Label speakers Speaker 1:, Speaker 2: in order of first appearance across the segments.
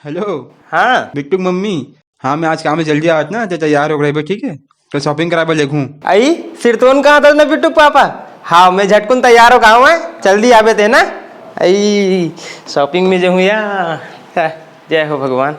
Speaker 1: Hello.
Speaker 2: हाँ
Speaker 1: Bittu mummy. हाँ मैं आज काम में जल्दी आया ना तो तैयार हो गए ठीक है। तो शॉपिंग करा देखूँ।
Speaker 2: आई सिरतोन कहाँ था ना बिट्टू पापा। हाँ मैं झटकुन तैयार हो गाँव है जल्दी आवे थे ना। आई शॉपिंग में जो हूँ या जय हो भगवान।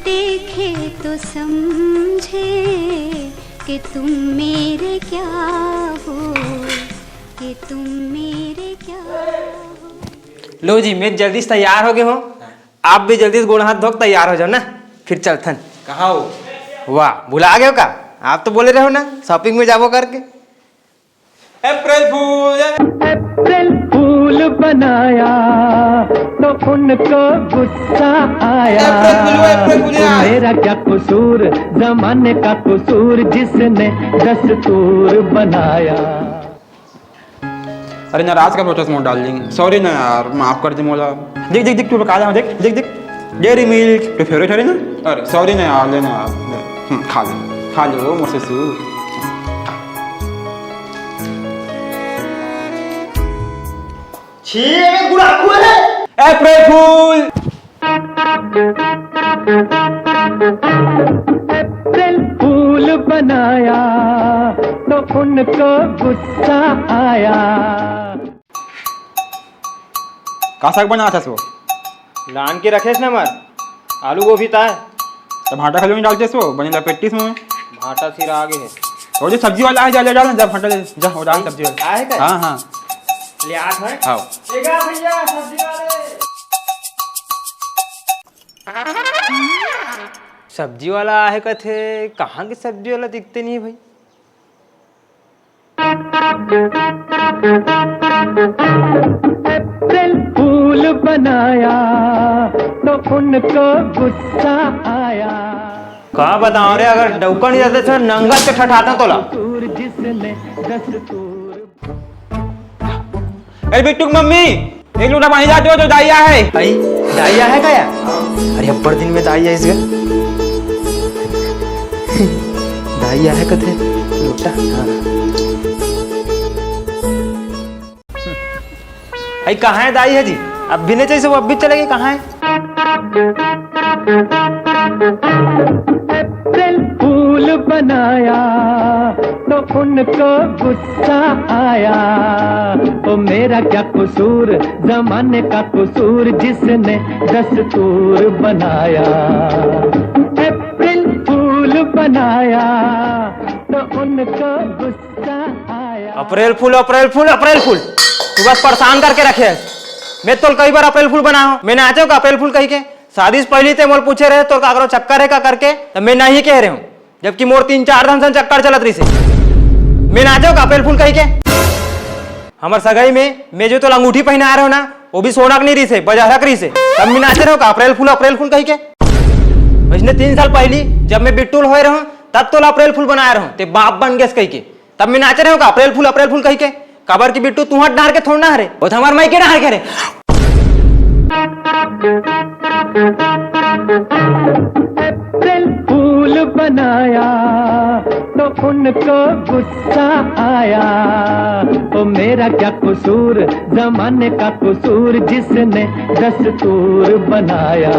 Speaker 3: देखे तो समझे कि तुम मेरे क्या हो, कि तुम मेरे क्या हो।
Speaker 2: लो जी मैं जल्दी से तैयार हो गए हो। आप भी जल्दी से गोड़ हाथ धो तैयार हो जाओ ना फिर चलथन।
Speaker 1: कहाँ हो?
Speaker 2: वाह भुला गए हो का? आप तो बोले रहे हो ना शॉपिंग में जाबो करके।
Speaker 1: अप्रैल फूल।
Speaker 4: अप्रैल फूल बनाया तो उनको गुस्सा आया। तो मेरा क्या कसूर, जमाने का कसूर जिसने दस्तूर बनाया।
Speaker 1: अरे नाराज का प्रोटेस्ट मोड डाल देंगे। सॉरी ना यार, माफ कर दे मौला। देख देख देख तू खा जा। देख देख देख डेयरी मिल्क तो फेवरेट है ना। अरे सॉरी ना यार, लेना यार। खा लो मुझसे सू। अप्रैल फूल।
Speaker 4: अप्रैल फूल बनाया तो उनको गुस्सा आया।
Speaker 1: का साग बना था सो?
Speaker 2: लान के रखे ना मर आलू गोभी था।
Speaker 1: तो भाटा खली में डालते सो बनी लपेटिस में।
Speaker 2: भाटा सिर आगे है।
Speaker 1: और जो सब्जी वाला है जा ले डाल। जब भाटा ले जा हो डाल सब्जी वाला।
Speaker 2: आए क्या?
Speaker 1: हाँ हाँ
Speaker 2: ले आठ है।
Speaker 1: हाँ
Speaker 2: भैया सब्जी वाले। सब्जी वाला है कथे कहाँ की सब्जी वाला दिखते नहीं भाई।
Speaker 4: अप्रैल फूल बनाया तो उनको गुस्सा आया।
Speaker 2: कहाँ बताओ रे अगर डौका नहीं जाते तो नंगा से ठठाता तोला।
Speaker 4: जिसने दस्तूर।
Speaker 1: अरे बिट्टू मम्मी एक लोटा पानी जाते हो तो दाइया है।
Speaker 2: भाई दाइया है क्या? अरे अब्बर दिन में दाइया इस घर दाइया है कथे लोटा। भाई कहाँ है दाई है जी? अब भी नहीं चाहिए वो अब भी चले गए। कहाँ है?
Speaker 4: अप्रैल फूल बनाया तो उनको गुस्सा आया। तो मेरा क्या कसूर, जमाने का कसूर जिसने दस्तूर बनाया। अप्रैल फूल बनाया तो उनको गुस्सा आया।
Speaker 2: अप्रैल फूल अप्रैल फूल अप्रैल फूल तू बस परेशान करके रखे है। मैं तो कई बार अप्रैल फूल बनाओ मैं नाचो का अप्रैल फूल कही के। शादी से पहले ते मोल पूछे रहे तो काकरो चक्कर है का करके तो मैं नहीं कह रहे हूँ। जबकि मोर 3-4 दिन से चक्कर चलत रही से मैं नाचो का अप्रैल फूल कही के। हमार सगाई में मैं जो तो अंगूठी पहना आ रहे हो ना वो भी सोना नहीं रही से बजारक रही से तब मैं नाचे रहो का अप्रैल फूल कही के। वैसे 3 साल पहले जब मैं बिट्टूल हो रहा हूँ तब तो अप्रैल फूल बनाया रहा हूँ ते बाप बन गए कही के। तब मैं नाचे रहो का अप्रैल फूल कही के। कबर की बिट्टू तू हट डार के थोड़ा हरे वो तो हमारे माई के डार के रे।
Speaker 4: अप्रैल फूल बनाया तो उनको गुस्सा आया। तो मेरा क्या कसूर, जमाने का कसूर जिसने दस्तूर बनाया।